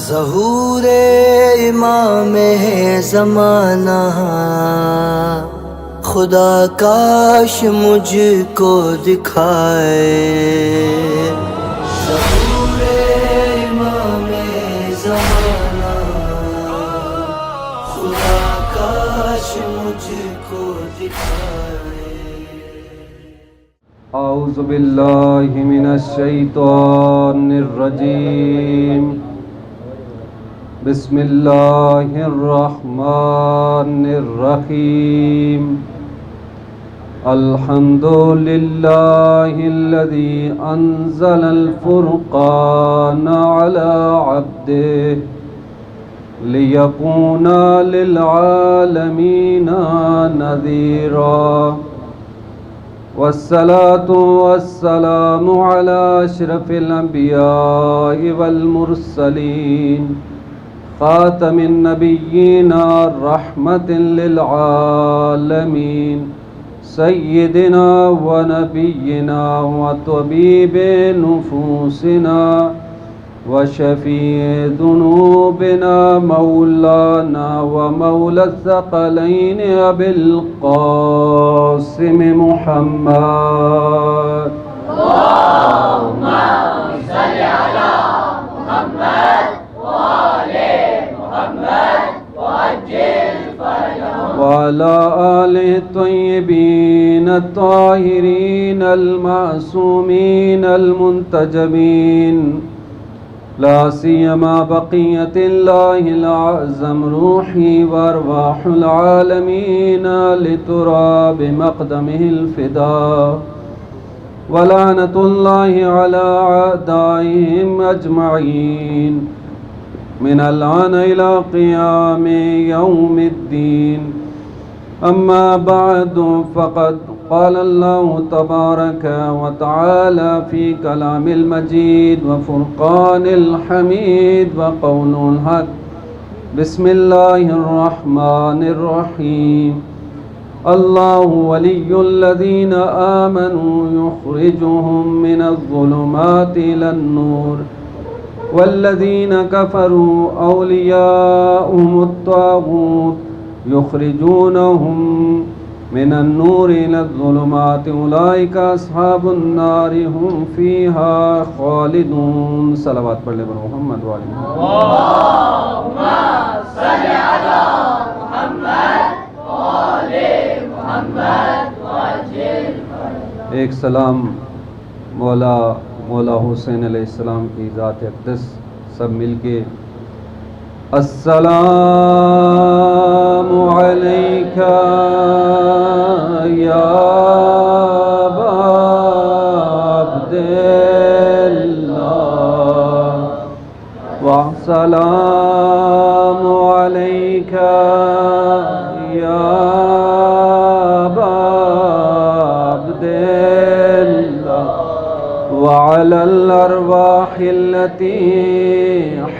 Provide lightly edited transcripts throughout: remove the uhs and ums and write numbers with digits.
ظہور امام زمانہ خدا کاش مجھ کو دکھائے، ظہور امام زمانہ خدا کاش مجھ کو دکھائے۔ اعوذ باللہ من الشیطان الرجیم، بسم اللہ الرحمن الرحیم۔ الحمد للہ الذی انزل الفرقان علی عبدہ لیکون للعالمین نذیرا، والصلاة والسلام علی اشرف الانبیاء والمرسلین، خاتم النبیین رحمت للعالمین، سیدنا و نبینا و طبیب نفوسنا و شفیع ذنوبنا مولانا و مولا الثقلین ابی القاسم محمد۔ اللهم صل على محمد وآل محمد وعجل فرجهم وعلى آله الطيبين الطاهرين المعصومين المنتجبين، لا سيما بقية الله الأعظم روحي وأرواح العالمين لتراب مقدمه الفداء، ولعنة الله على أعدائهم أجمعين من الآن إلى قيام يوم الدين۔ أما بعد، فقد قال الله تبارك وتعالى في كلام المجيد وفرقان الحميد وقول الحق، بسم الله الرحمن الرحيم۔ الله ولي الذين آمنوا يخرجهم من الظلمات إلى النور، والذين كفروا أولياؤهم الطاغوت يخرجونهم من النور إلى الظلمات، أولئك أصحاب النار هم فيها خالدون۔ صلوات پڑھ لے بر محمد وعلی محمد۔ اللهم صل على محمد وآل محمد وعجل فرجهم۔ ایک سلام مولا حسین علیہ السلام کی ذات اقدس، سب مل کے السلام علیکہ یا ابا عبداللہ، والسلام علیکہ یا ابا عبداللہ، وعلى الأرواح التي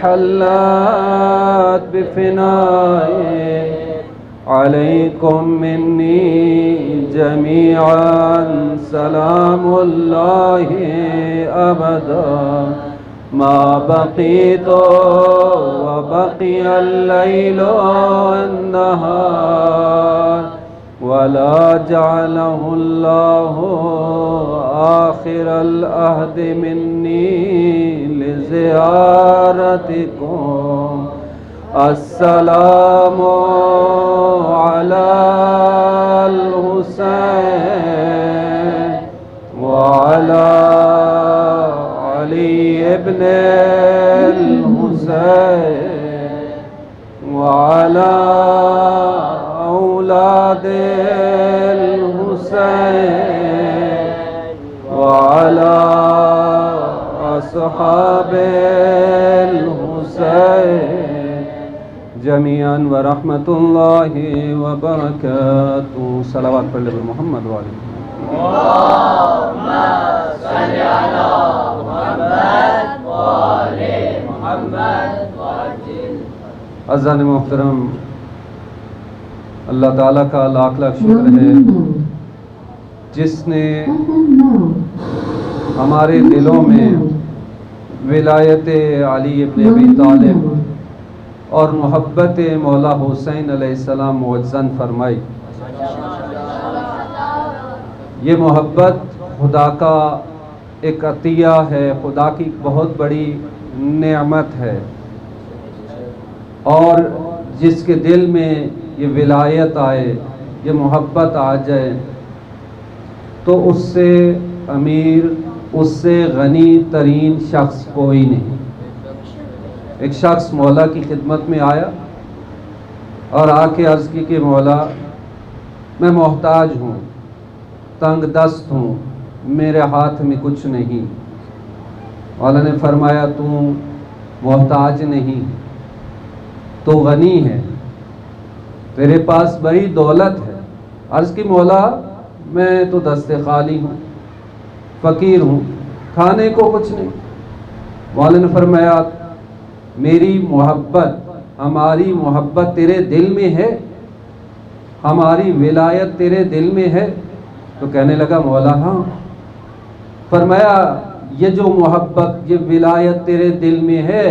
حلت بفنائه، عليكم مني جميعا سلام الله أبدا ما بقيت وبقي الليل والنهار، ولا جعله الله آخر العهد مني لزيارتكم۔ السلام على الحسين وعلى علي ابن الحسين وعلى أولاد الحسين وعلى أصحاب الحسين جميعا ورحمة الله وبركاته۔ صلوات پڑھ لے محمد وعلی محمد۔ اللهم صل على محمد وآل محمد وعجل۔ عزیزان محترم، اللہ تعالیٰ کا لاکھ لاکھ شکر ہے جس نے ہمارے دلوں میں ولایت علی ابن ابی طالب اور محبت مولا حسین علیہ السلام معزن فرمائی۔ یہ محبت خدا کا ایک عطیہ ہے، خدا کی بہت بڑی نعمت ہے، اور جس کے دل میں یہ ولایت آئے، یہ محبت آ جائے، تو اس سے امیر، اس سے غنی ترین شخص کوئی نہیں۔ ایک شخص مولا کی خدمت میں آیا اور آ کے عرض کی کہ مولا میں محتاج ہوں، تنگ دست ہوں، میرے ہاتھ میں کچھ نہیں۔ مولا نے فرمایا تو محتاج نہیں، تو غنی ہے، تیرے پاس بڑی دولت ہے۔ عرض کی مولا میں تو دست خالی ہوں، فقیر ہوں، کھانے کو کچھ نہیں۔ مولا نے فرمایا میری محبت، ہماری محبت تیرے دل میں ہے، ہماری ولایت تیرے دل میں ہے؟ تو کہنے لگا مولا ہاں۔ فرمایا یہ جو محبت، یہ ولایت تیرے دل میں ہے،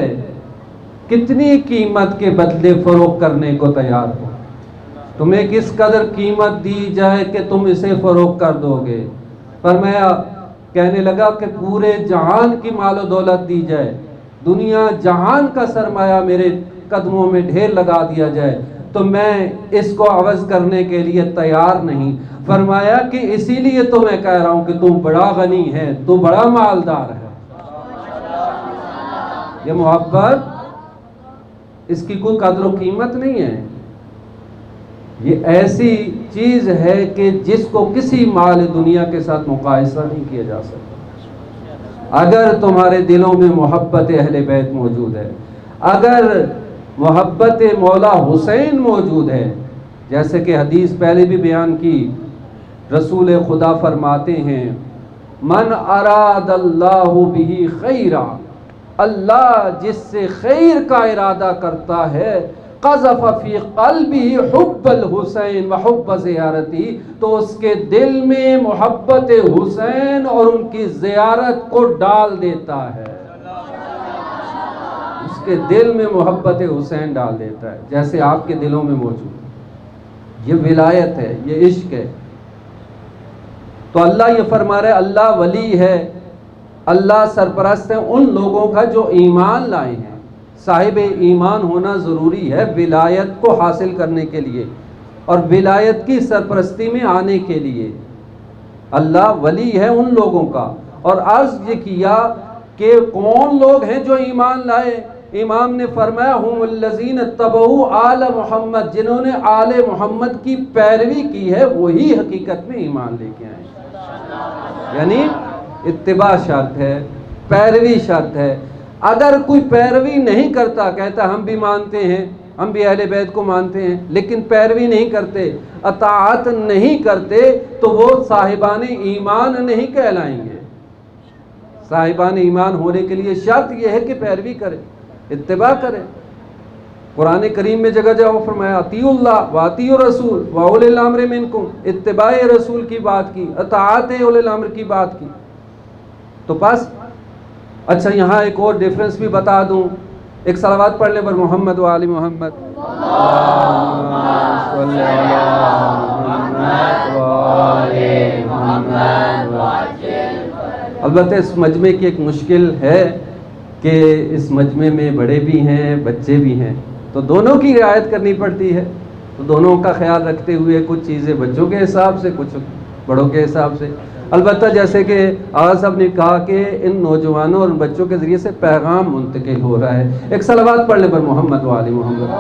کتنی قیمت کے بدلے فروخت کرنے کو تیار ہو؟ تمہیں کس قدر قیمت دی جائے کہ تم اسے فروخت کر دو گے؟ فرمایا کہنے لگا کہ پورے جہان کی مال و دولت دی جائے، دنیا جہان کا سرمایہ میرے قدموں میں ڈھیر لگا دیا جائے، تو میں اس کو عوض کرنے کے لیے تیار نہیں۔ فرمایا کہ اسی لیے تو میں کہہ رہا ہوں کہ تم بڑا غنی ہے، تو بڑا مالدار ہے۔ یہ محبت، اس کی کوئی قدر و قیمت نہیں ہے۔ یہ ایسی چیز ہے کہ جس کو کسی مال دنیا کے ساتھ مقایسہ نہیں کیا جا سکتا۔ اگر تمہارے دلوں میں محبت اہل بیت موجود ہے، اگر محبت مولا حسین موجود ہے، جیسے کہ حدیث پہلے بھی بیان کی، رسول خدا فرماتے ہیں من اراد اللہ بہ خیرا، اللہ جس سے خیر کا ارادہ کرتا ہے، قذف فی قلبہ حب الحسین وحب زیارتی، تو اس کے دل میں محبت حسین اور ان کی زیارت کو ڈال دیتا ہے، اس کے دل میں محبت حسین ڈال دیتا ہے، جیسے آپ کے دلوں میں موجود ہے۔ یہ ولایت ہے، یہ عشق ہے۔ تو اللہ یہ فرما رہا ہے اللہ ولی ہے، اللہ سرپرست ہے ان لوگوں کا جو ایمان لائے ہیں۔ صاحب ایمان ہونا ضروری ہے ولایت کو حاصل کرنے کے لیے اور ولایت کی سرپرستی میں آنے کے لیے۔ اللہ ولی ہے ان لوگوں کا۔ اور عرض یہ کیا کہ کون لوگ ہیں جو ایمان لائے؟ امام نے فرمایا ہم الذین اتبعوا آل محمد، جنہوں نے آل محمد کی پیروی کی ہے وہی حقیقت میں ایمان لے کے آئے۔ یعنی اتباع شرط ہے، پیروی شرط ہے۔ اگر کوئی پیروی نہیں کرتا، کہتا ہم بھی مانتے ہیں، ہم بھی اہل بیت کو مانتے ہیں، لیکن پیروی نہیں کرتے، اطاعت نہیں کرتے، تو وہ صاحبان ایمان نہیں کہلائیں گے۔ صاحبان ایمان ہونے کے لیے شرط یہ ہے کہ پیروی کرے، اتباع کرے۔ قرآن کریم میں جگہ جگہ فرمایا اطیعوا اللہ واطیعوا الرسول واولی الامر منکم، اتباع رسول کی بات کی، اطاعت اولی الامر کی بات کی۔ تو بس اچھا یہاں ایک اور ڈیفرنس بھی بتا دوں، ایک صلوات پڑھ لیں پر محمد و آل محمد۔ البتہ اس مجمع کی ایک مشکل ہے کہ اس مجمع میں بڑے بھی ہیں بچے بھی ہیں، تو دونوں کی رعایت کرنی پڑتی ہے، تو دونوں کا خیال رکھتے ہوئے کچھ چیزیں بچوں کے حساب سے، کچھ بڑوں کے حساب سے۔ البتہ جیسے کہ آغا صاحب نے کہا کہ ان نوجوانوں اور ان بچوں کے ذریعے سے پیغام منتقل ہو رہا ہے۔ ایک صلوات پڑھ لیں پر محمد و آل محمد۔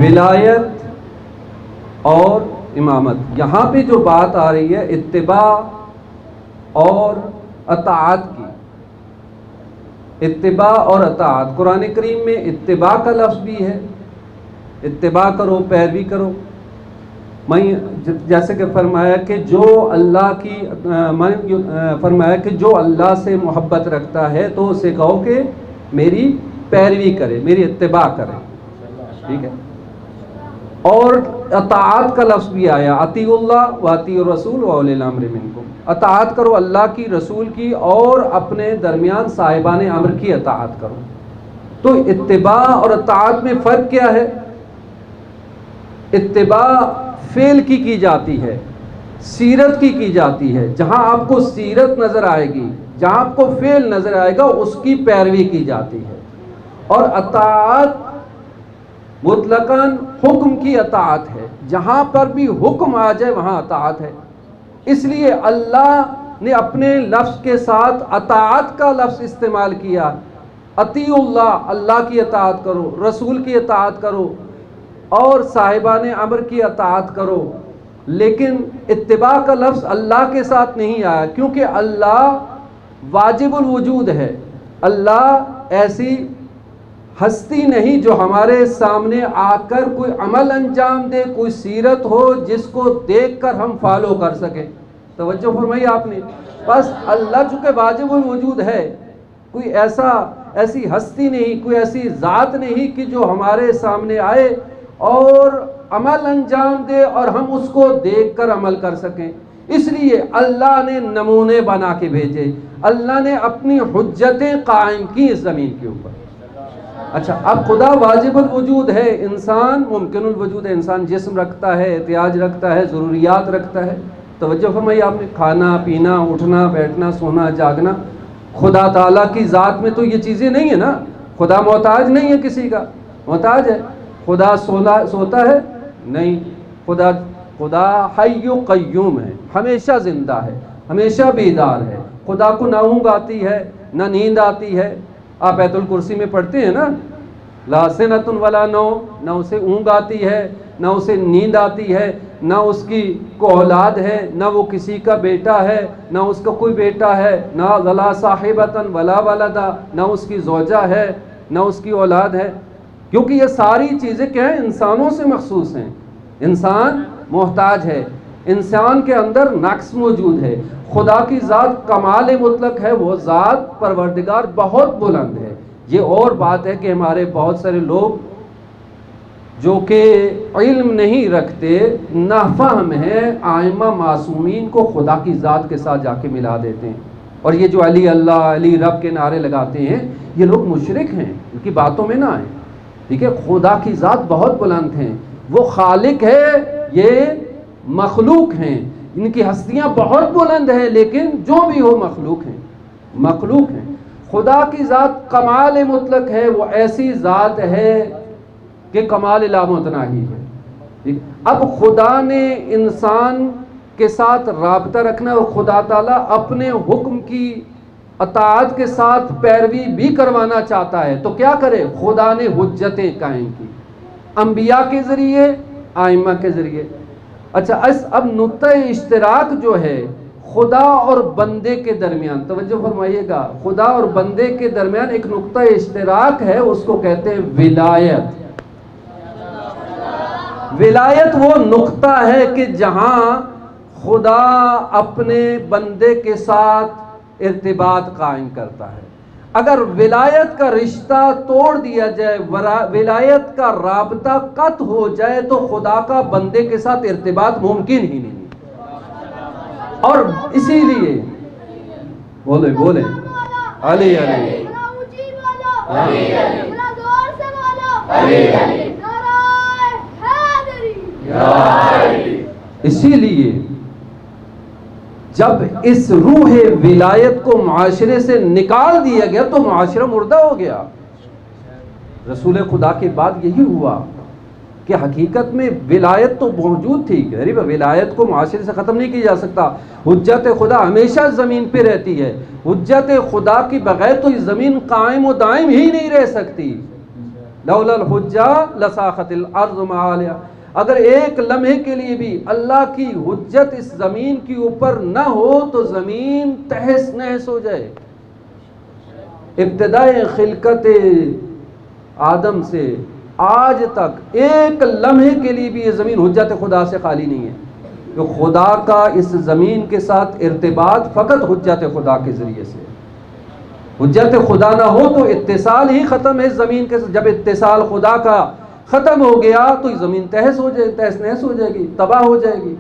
ولایت اور امامت، یہاں پہ جو بات آ رہی ہے اتباع اور اطاعت کی، اتباع اور اطاعت۔ قرآن کریم میں اتباع کا لفظ بھی ہے، اتباع کرو، پیروی کرو۔ میں جیسے کہ فرمایا کہ جو اللہ کی فرمایا کہ جو اللہ سے محبت رکھتا ہے تو اسے کہو کہ میری پیروی کرے، میری اتباع کرے، ٹھیک ہے۔ اور اطاعت کا لفظ بھی آیا، اطیعوا اللہ و اطیعوا الرسول و اولی الامر منکم، اطاعت کرو اللہ کی، رسول کی، اور اپنے درمیان صاحبان امر کی اطاعت کرو۔ تو اتباع اور اطاعت میں فرق کیا ہے؟ اتباع فعل کی جاتی ہے، سیرت کی جاتی ہے۔ جہاں آپ کو سیرت نظر آئے گی، جہاں آپ کو فعل نظر آئے گا، اس کی پیروی کی جاتی ہے۔ اور اطاعت مطلقاً حکم کی اطاعت ہے، جہاں پر بھی حکم آ جائے وہاں اطاعت ہے۔ اس لیے اللہ نے اپنے لفظ کے ساتھ اطاعت کا لفظ استعمال کیا، اطیعوا اللہ، اللہ کی اطاعت کرو، رسول کی اطاعت کرو، اور صاحبان امر کی اطاعت کرو۔ لیکن اتباع کا لفظ اللہ کے ساتھ نہیں آیا، کیونکہ اللہ واجب الوجود ہے۔ اللہ ایسی ہستی نہیں جو ہمارے سامنے آ کر کوئی عمل انجام دے، کوئی سیرت ہو جس کو دیکھ کر ہم فالو کر سکیں۔ توجہ فرمائی آپ نے؟ بس اللہ چونکہ واجب الوجود ہے، کوئی ایسی ہستی نہیں، کوئی ایسی ذات نہیں کہ جو ہمارے سامنے آئے اور عمل انجام دے اور ہم اس کو دیکھ کر عمل کر سکیں۔ اس لیے اللہ نے نمونے بنا کے بھیجے، اللہ نے اپنی حجتیں قائم کی اس زمین کے اوپر۔ اچھا، اب خدا واجب الوجود ہے، انسان ممکن الوجود ہے، انسان جسم رکھتا ہے، احتیاج رکھتا ہے، ضروریات رکھتا ہے۔ توجہ فرمائی آپ نے؟ کھانا پینا، اٹھنا بیٹھنا، سونا جاگنا۔ خدا تعالیٰ کی ذات میں تو یہ چیزیں نہیں ہیں نا۔ خدا محتاج نہیں ہے کسی کا، محتاج ہے؟ خدا سوتا ہے؟ نہیں۔ خدا حی و قیوم ہے، ہمیشہ زندہ ہے، ہمیشہ بیدار ہے۔ خدا کو نہ اونگ آتی ہے، نہ نیند آتی ہے۔ آپ آیت الکرسی میں پڑھتے ہیں نا، لا سنۃ ولا نوم، نہ اسے اونگ آتی ہے، نہ اسے نیند آتی ہے، نہ اس کی کو اولاد ہے، نہ وہ کسی کا بیٹا ہے، نہ اس کا کوئی بیٹا ہے، نہ ولا صاحبۃ ولا ولدا، نہ اس کی زوجہ ہے، نہ اس کی اولاد ہے۔ کیونکہ یہ ساری چیزیں کیا ہیں؟ انسانوں سے مخصوص ہیں۔ انسان محتاج ہے، انسان کے اندر نقص موجود ہے۔ خدا کی ذات کمال مطلق ہے، وہ ذات پروردگار بہت بلند ہے۔ یہ اور بات ہے کہ ہمارے بہت سارے لوگ جو کہ علم نہیں رکھتے، نافہم ہیں، آئمہ معصومین کو خدا کی ذات کے ساتھ جا کے ملا دیتے ہیں۔ اور یہ جو علی اللہ، علی رب کے نعرے لگاتے ہیں، یہ لوگ مشرک ہیں، ان کی باتوں میں نہ آئیں۔ ٹھیک ہے؟ خدا کی ذات بہت بلند ہیں، وہ خالق ہے، یہ مخلوق ہیں، ان کی ہستیاں بہت بلند ہیں، لیکن جو بھی ہو مخلوق ہیں، مخلوق ہیں۔ خدا کی ذات کمال مطلق ہے، وہ ایسی ذات ہے کہ کمال لامتناہی ہے۔ اب خدا نے انسان کے ساتھ رابطہ رکھنا، اور خدا تعالیٰ اپنے حکم کی اطاعت کے ساتھ پیروی بھی کروانا چاہتا ہے، تو کیا کرے؟ خدا نے حجتیں قائم کی، انبیاء کے ذریعے، آئمہ کے ذریعے۔ اچھا، اب نقطہ اشتراک جو ہے خدا اور بندے کے درمیان، توجہ فرمائیے گا، خدا اور بندے کے درمیان ایک نقطہ اشتراک ہے، اس کو کہتے ہیں ولایت۔ ولایت وہ نقطہ ہے کہ جہاں خدا اپنے بندے کے ساتھ ارتباط قائم کرتا ہے۔ اگر ولایت کا رشتہ توڑ دیا جائے، ولایت کا رابطہ قطع ہو جائے، تو خدا کا بندے کے ساتھ ارتباط ممکن ہی نہیں۔ اور اسی لیے بولے علی علی، اسی لیے جب اس روح ولایت کو معاشرے سے نکال دیا گیا تو معاشرہ مردہ ہو گیا۔ رسول خدا کے بعد یہی ہوا کہ حقیقت میں ولایت تو موجود تھی، غریب ولایت کو معاشرے سے ختم نہیں کیا جا سکتا۔ حجت خدا ہمیشہ زمین پہ رہتی ہے، حجت خدا کی بغیر تو یہ زمین قائم و دائم ہی نہیں رہ سکتی۔ لولا الحجہ لساخت الارض ما علیہا، اگر ایک لمحے کے لیے بھی اللہ کی حجت اس زمین کے اوپر نہ ہو تو زمین تہس نہس ہو جائے۔ ابتدائے خلقت آدم سے آج تک ایک لمحے کے لیے بھی یہ زمین حجت خدا سے خالی نہیں ہے، کہ خدا کا اس زمین کے ساتھ ارتباط فقط حجت خدا کے ذریعے سے۔ حجت خدا نہ ہو تو اتصال ہی ختم ہے اس زمین کے ساتھ۔ جب اتصال خدا کا ختم ہو گیا تو یہ زمین تہس نہس ہو جائے گی، تباہ ہو جائے گی۔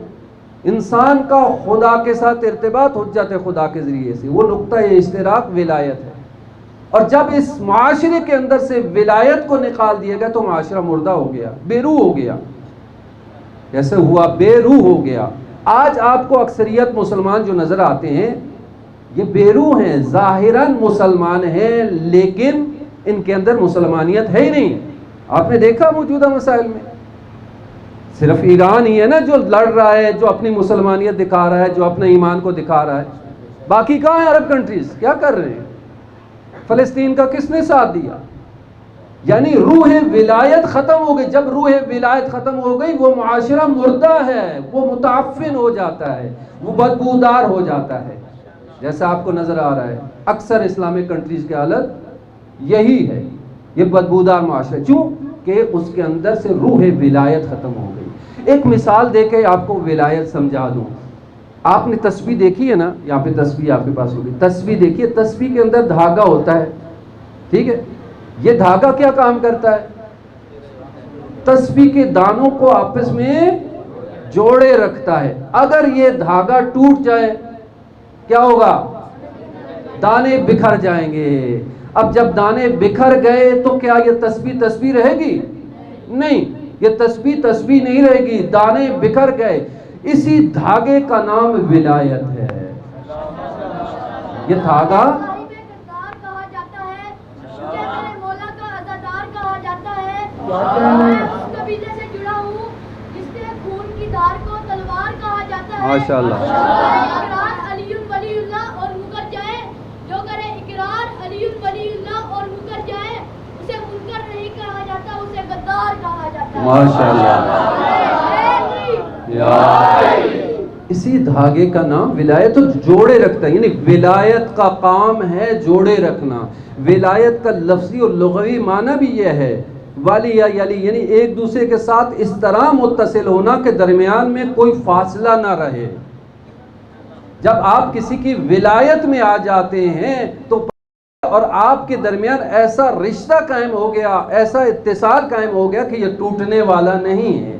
انسان کا خدا کے ساتھ ارتباط حجت خدا کے ذریعے سے، وہ نقطہ اشتراک ولایت ہے۔ اور جب اس معاشرے کے اندر سے ولایت کو نکال دیا گیا تو معاشرہ مردہ ہو گیا، بے روح ہو گیا، جیسے ہوا بے روح ہو گیا۔ آج آپ کو اکثریت مسلمان جو نظر آتے ہیں یہ بے روح ہیں، ظاہراً مسلمان ہیں لیکن ان کے اندر مسلمانیت ہے ہی نہیں۔ آپ نے دیکھا موجودہ مسائل میں صرف ایران ہی ہے نا جو لڑ رہا ہے، جو اپنی مسلمانیت دکھا رہا ہے، جو اپنے ایمان کو دکھا رہا ہے۔ باقی کہاں ہیں عرب کنٹریز، کیا کر رہے ہیں؟ فلسطین کا کس نے ساتھ دیا؟ یعنی روح ولایت ختم ہو گئی۔ جب روح ولایت ختم ہو گئی وہ معاشرہ مردہ ہے، وہ متعفن ہو جاتا ہے، وہ بدبودار ہو جاتا ہے، جیسا آپ کو نظر آ رہا ہے۔ اکثر اسلامک کنٹریز کی حالت یہی ہے، یہ بدبودار معاشرہ، کیوں کہ اس کے اندر سے روح ولایت ختم ہو گئی۔ ایک مثال دے کے آپ کو ولایت سمجھا دوں۔ آپ نے تسبیح دیکھی ہے نا، یہاں پہ تسبیح آپ کے پاس ہوگی، تسبیح دیکھیے، تسبیح کے اندر دھاگا ہوتا ہے، ٹھیک ہے؟ یہ دھاگا کیا کام کرتا ہے؟ تسبیح کے دانوں کو آپس میں جوڑے رکھتا ہے۔ اگر یہ دھاگا ٹوٹ جائے کیا ہوگا؟ دانے بکھر جائیں گے۔ اب جب دانے بکھر گئے تو کیا یہ تسبیح رہے گی؟ نہیں، یہ تسبیح نہیں رہے گی، دانے بکھر گئے۔ اسی دھاگے کا نام ولایت ہے۔ یہ دھاگا ماشاء اللہ، علی ولی اللہ اور مکر جائے، جو کرے اقرار علی ولی اللہ اور مکر جائے، اسے منکر نہیں کہا جاتا، اسے غدار کہا جاتا ہے۔ ماشاء اللہ، اسی دھاگے کا نام ولایت، تو جوڑے رکھتا ہے، یعنی ولایت کا کام ہے جوڑے رکھنا۔ ولایت کا لفظی اور لغوی معنی بھی یہ ہے، ولی یا یلی، یعنی ایک دوسرے کے ساتھ اس طرح متصل ہونا کہ درمیان میں کوئی فاصلہ نہ رہے۔ جب آپ کسی کی ولایت میں آ جاتے ہیں تو اور آپ کے درمیان ایسا رشتہ قائم ہو گیا، ایسا اتصال قائم ہو گیا کہ یہ ٹوٹنے والا نہیں ہے۔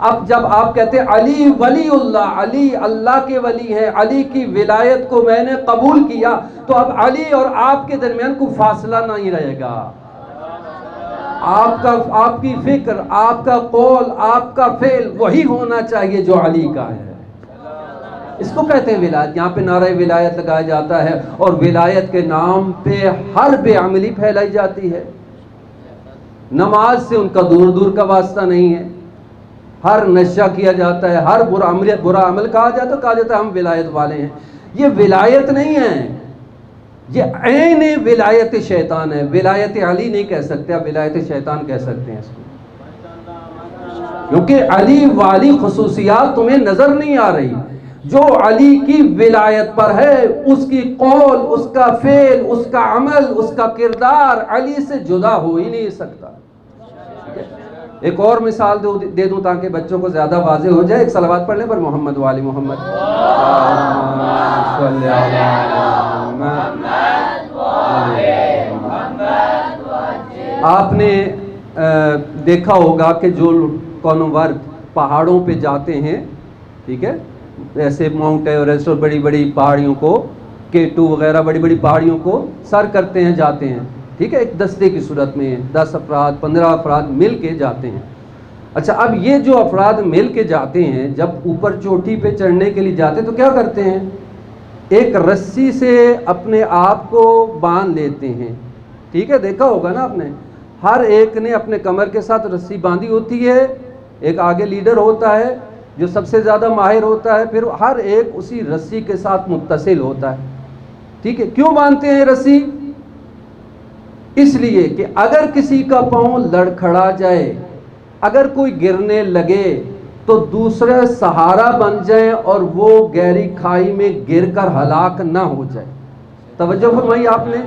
اب جب آپ کہتے ہیں علی ولی اللہ، علی اللہ کے ولی ہے، علی کی ولایت کو میں نے قبول کیا، تو اب علی اور آپ کے درمیان کوئی فاصلہ نہیں رہے گا۔ آپ کی فکر، آپ کا قول، آپ کا فعل وہی ہونا چاہیے جو علی کا ہے۔ اس کو کہتے ہیں ولایت۔ یہاں پہ نعرہ ولایت لگایا جاتا ہے اور ولایت کے نام پہ ہر بے عملی پھیلائی جاتی ہے۔ نماز سے ان کا دور دور کا واسطہ نہیں ہے، ہر نشہ کیا جاتا ہے، ہر برا عمل کہا جاتا ہے ہم ولایت والے ہیں۔ یہ ولایت نہیں ہے، یہ عین ولایت شیطان ہے۔ ولایت علی نہیں کہہ سکتے، اب ولایت شیطان کہہ سکتے ہیں اس کو، کیونکہ علی والی خصوصیات تمہیں نظر نہیں آ رہی۔ جو علی کی ولایت پر ہے اس کی قول، اس کا فعل، اس کا عمل، اس کا کردار علی سے جدا ہو ہی نہیں سکتا۔ ایک اور مثال دے دوں تاکہ بچوں کو زیادہ واضح ہو جائے۔ ایک صلوات پڑھ لیں پر محمد والی محمد۔ آپ نے دیکھا ہوگا کہ جو کونورد پہاڑوں پہ جاتے ہیں، ٹھیک ہے، ایسے ماؤنٹ ایوریسٹ اور بڑی بڑی پہاڑیوں کو، K2 وغیرہ بڑی بڑی پہاڑیوں کو سر کرتے ہیں، جاتے ہیں، ٹھیک ہے، ایک دستے کی صورت میں 10 افراد 15 افراد مل کے جاتے ہیں۔ اچھا، اب یہ جو افراد مل کے جاتے ہیں، جب اوپر چوٹی پہ چڑھنے کے لیے جاتے ہیں تو کیا کرتے ہیں؟ ایک رسی سے اپنے آپ کو باندھ لیتے ہیں، ٹھیک ہے، دیکھا ہوگا نا آپ نے، ہر ایک نے اپنے کمر کے ساتھ رسی باندھی ہوتی ہے، ایک آگے لیڈر ہوتا ہے جو سب سے زیادہ ماہر ہوتا ہے، پھر ہر ایک اسی رسی کے ساتھ متصل ہوتا ہے، ٹھیک ہے۔ کیوں باندھتے ہیں رسی؟ اس لیے کہ اگر کسی کا پاؤں لڑکھڑا جائے، اگر کوئی گرنے لگے تو دوسرے سہارا بن جائیں اور وہ گہری کھائی میں گر کر ہلاک نہ ہو جائے۔ توجہ فرمائی آپ نے،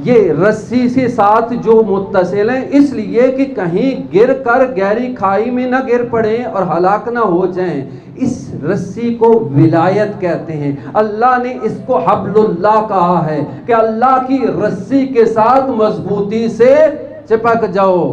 یہ رسی سے ساتھ جو متصل ہیں اس لیے کہ کہیں گر کر گہری کھائی میں نہ گر پڑیں اور ہلاک نہ ہو جائیں۔ اس رسی کو ولایت کہتے ہیں۔ اللہ نے اس کو حبل اللہ کہا ہے کہ اللہ کی رسی کے ساتھ مضبوطی سے چپک جاؤ۔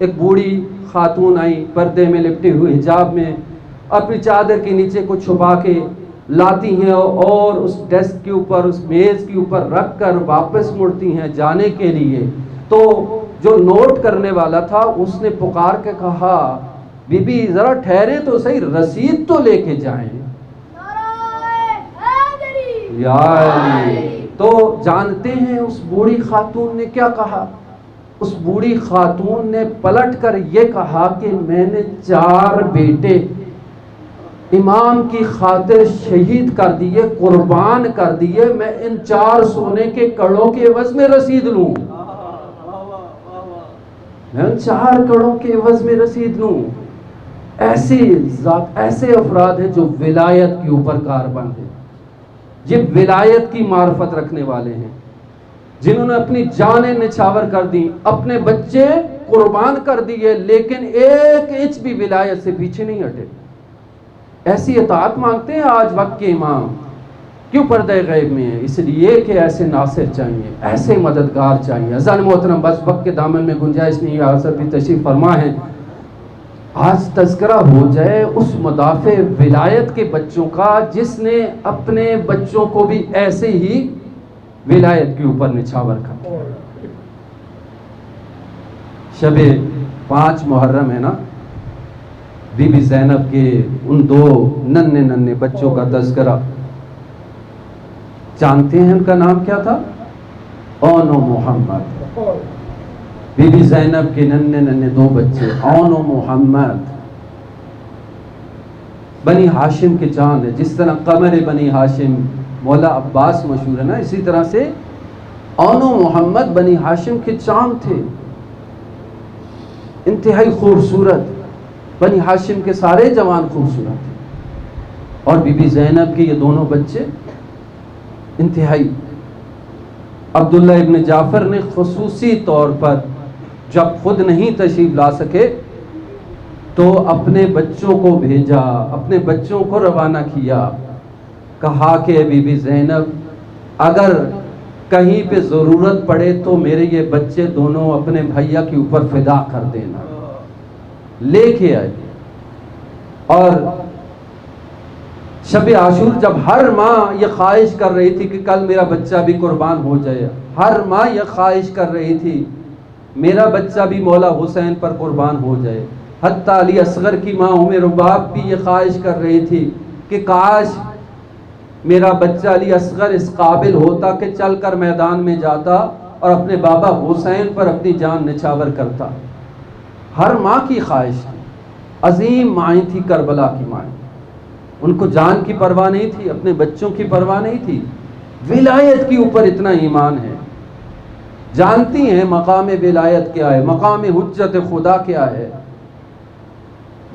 ایک بوڑھی خاتون آئی پردے میں لپٹے ہوئے حجاب میں، اپنی چادر کے نیچے کو چھپا کے لاتی ہیں اور اس ڈیسک کے اوپر، اس میز کے اوپر رکھ کر واپس مڑتی ہیں جانے کے لیے۔ تو جو نوٹ کرنے والا تھا اس نے پکار کے کہا بی بی ذرا ٹھہرے تو صحیح، رسید تو لے کے جائیں۔ یا علی، تو جانتے ہیں اس بوڑھی خاتون نے کیا کہا؟ اس بوڑھی خاتون نے پلٹ کر یہ کہا کہ میں نے 4 بیٹے امام کی خاطر شہید کر دیے، قربان کر دیے، میں ان 4 سونے کے کڑوں کے عوض میں رسید لوں، میں ان 4 کڑوں کے عوض میں رسید لوں۔ ایسے افراد ہیں جو ولایت کے اوپر کاربند ہیں، یہ ولایت کی معرفت رکھنے والے ہیں، جنہوں نے اپنی جانیں نچھاور کر دی، اپنے بچے قربان کر دیے، لیکن 1 انچ بھی ولایت سے پیچھے نہیں ہٹے۔ ایسی اطاعت مانگتے ہیں آج وقت کے امام، کیوں پردہ غیب میں ہیں؟ اس لیے کہ ایسے ناصر چاہیے، ایسے مددگار چاہیے۔ عزیزان محترم، بس وقت کے دامن میں گنجائش نہیں، حضرت بھی تشریف فرما ہے، آج تذکرہ ہو جائے اس مدافع ولایت کے بچوں کا جس نے اپنے بچوں کو بھی ایسے ہی ولایت کے اوپر نچھاور کر۔ شب 5 محرم ہے نا، بی بی زینب کے ان 2 ننھے بچوں کا تذکرہ، جانتے ہیں ان کا نام کیا تھا؟ اون و محمد۔ بی بی زینب کے ننھے 2 بچے، اون و محمد، بنی ہاشم کے چاند ہے، جس طرح قمر بنی ہاشم مولا عباس مشہور ہے نا، اسی طرح سے اون و محمد بنی ہاشم کے چاند تھے، انتہائی خوبصورت، بنی ہاشم کے سارے جوان خوبصورت تھے، اور بی بی زینب کے یہ دونوں بچے انتہائی۔ عبداللہ ابن جعفر نے خصوصی طور پر جب خود نہیں تشریف لا سکے تو اپنے بچوں کو بھیجا، اپنے بچوں کو روانہ کیا، کہا کہ بی بی زینب اگر کہیں پہ ضرورت پڑے تو میرے یہ بچے دونوں اپنے بھیا کے اوپر فدا کر دینا۔ لے کے آئے، اور شب عاشور جب ہر ماں یہ خواہش کر رہی تھی کہ کل میرا بچہ بھی قربان ہو جائے، ہر ماں یہ خواہش کر رہی تھی میرا بچہ بھی مولا حسین پر قربان ہو جائے، حتیٰ علی اصغر کی ماں ام رباب بھی یہ خواہش کر رہی تھی کہ کاش میرا بچہ علی اصغر اس قابل ہوتا کہ چل کر میدان میں جاتا اور اپنے بابا حسین پر اپنی جان نچھاور کرتا۔ ہر ماں کی خواہش تھی، عظیم مائیں تھی کربلا کی مائیں، ان کو جان کی پرواہ نہیں تھی، اپنے بچوں کی پرواہ نہیں تھی، ولایت کے اوپر اتنا ایمان ہے، جانتی ہیں مقام ولایت کیا ہے، مقام حجت خدا کیا ہے،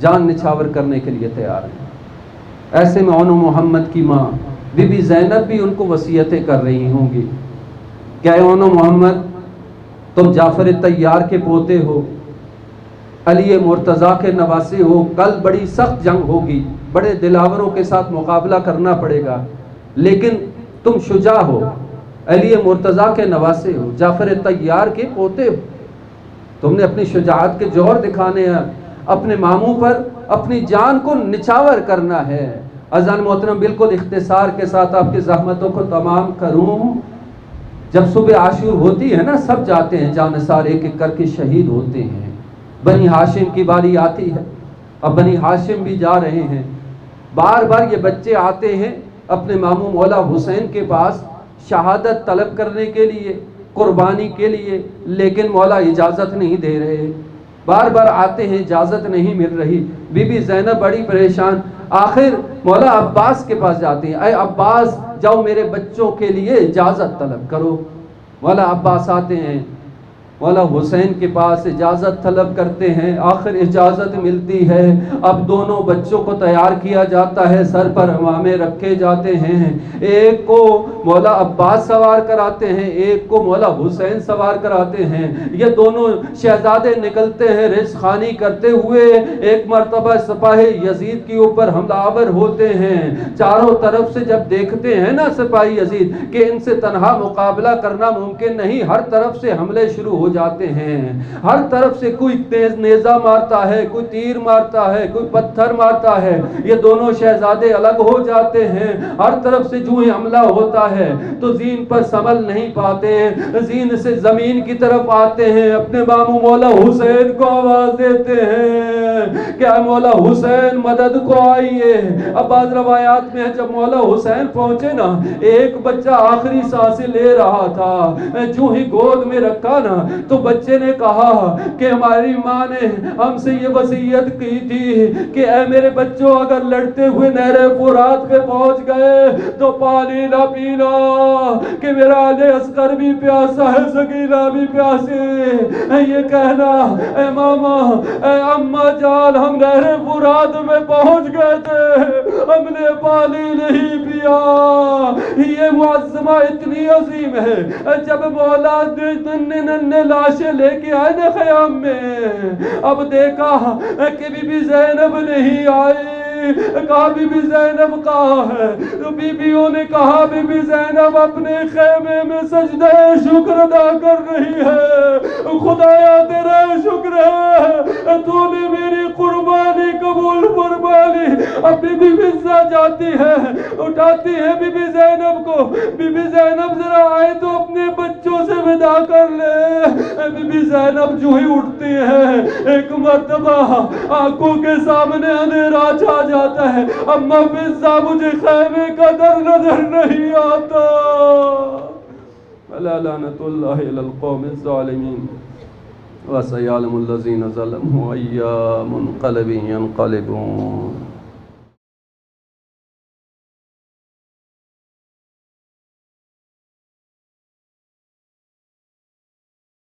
جان نچھاور کرنے کے لیے تیار ہیں۔ ایسے میں اون محمد کی ماں بی بی زینب بھی ان کو وصیتیں کر رہی ہوں گی کہ اے اون محمد، تم جعفر طیار کے پوتے ہو، علی مرتضیٰ کے نواسے ہو، کل بڑی سخت جنگ ہوگی، بڑے دلاوروں کے ساتھ مقابلہ کرنا پڑے گا، لیکن تم شجاع ہو، علی مرتضیٰ کے نواسے ہو، جعفر طیار کے پوتے ہو، تم نے اپنی شجاعت کے جوہر دکھانے ہیں، اپنے ماموں پر اپنی جان کو نچھاور کرنا ہے۔ عزیزان محترم، بالکل اختصار کے ساتھ آپ کی زحمتوں کو تمام کروں، جب صبح عاشور ہوتی ہے نا، سب جاتے ہیں جانثار، ایک ایک کر کے شہید ہوتے ہیں، بنی ہاشم کی باری آتی ہے، اب بنی ہاشم بھی جا رہے ہیں، بار بار یہ بچے آتے ہیں اپنے ماموں مولا حسین کے پاس شہادت طلب کرنے کے لیے، قربانی کے لیے، لیکن مولا اجازت نہیں دے رہے، بار بار آتے ہیں، اجازت نہیں مل رہی، بی بی زینب بڑی پریشان، آخر مولا عباس کے پاس جاتے ہیں، اے عباس جاؤ میرے بچوں کے لیے اجازت طلب کرو۔ مولا عباس آتے ہیں، مولا حسین کے پاس اجازت طلب کرتے ہیں، آخر اجازت ملتی ہے، اب دونوں بچوں کو تیار کیا جاتا ہے، سر پر امامے رکھے جاتے ہیں، ایک کو مولا عباس سوار کراتے ہیں، ایک کو مولا حسین سوار کراتے ہیں، یہ دونوں شہزادے نکلتے ہیں رزق خوانی کرتے ہوئے، ایک مرتبہ سپاہ یزید کے اوپر حملہ آور ہوتے ہیں، چاروں طرف سے جب دیکھتے ہیں نا سپاہی یزید کہ ان سے تنہا مقابلہ کرنا ممکن نہیں، ہر طرف سے حملے شروع ہو جاتے ہیں، ہر طرف سے کوئی تیز نیزہ مارتا ہے، کوئی تیر مارتا ہے، کوئی پتھر مارتا ہے، یہ دونوں شہزادے الگ ہو جاتے ہیں۔ ہر طرف سے جو ہی حملہ ہوتا ہے تو زین پر سنبھل نہیں پاتے، زین سے زمین کی طرف آتے ہیں، اپنے ماموں مولا حسین کو آواز دیتے ہیں کہ اے مولا حسین مدد کو آئیے۔ اب بعض روایات میں جب مولا حسین پہنچے نا، ایک بچہ آخری سانسیں لے رہا تھا، جو ہی گود میں رکھا نا تو بچے نے کہا کہ ہماری ماں نے ہم سے یہ وصیت کی تھی کہ اے میرے بچوں، اگر لڑتے ہوئے نہر فرات پہ پہنچ گئے تو پانی نہ پینا، کہ میرا علی اصغر بھی پیاسا ہے، سکینہ بھی پیاسی۔ یہ کہنا اے ماما، اے اماں جان، ہم نہر فرات میں پہنچ گئے تھے، ہم نے پانی نہیں پیا۔ یہ معظمہ اتنی عظیم ہے، جب مولا ننھے لاشیں لے کے آئے نا خیام میں، اب دیکھا کہ بی بی زینب نہیں آئی، کہا بی بی زینب کہاں ہے؟ تو بی بیوں نے کہا بی بی زینب اپنے خیمے میں سجدہ شکر ادا کر رہی ہے، خدایا تیرا شکر ہے تو نے میری قربانی قبول فرما لی۔ اب بی بی فضہ جاتی ہے، اٹھاتی ہے بی بی زینب کو، بی بی زینب ذرا آئے تو اپنے بچوں سے ودا کر لے۔ بی بی زینب جو ہی اٹھتی ہے، ایک مرتبہ آنکھوں کے سامنے اندھیرا چھا جاتا ہے، اما فضہ مجھے خیمے کا در نظر نہیں آتا۔ الا لعنت اللہ علی القوم الظالمین وسيعلم الذين ظلموا أي منقلب ينقلبون۔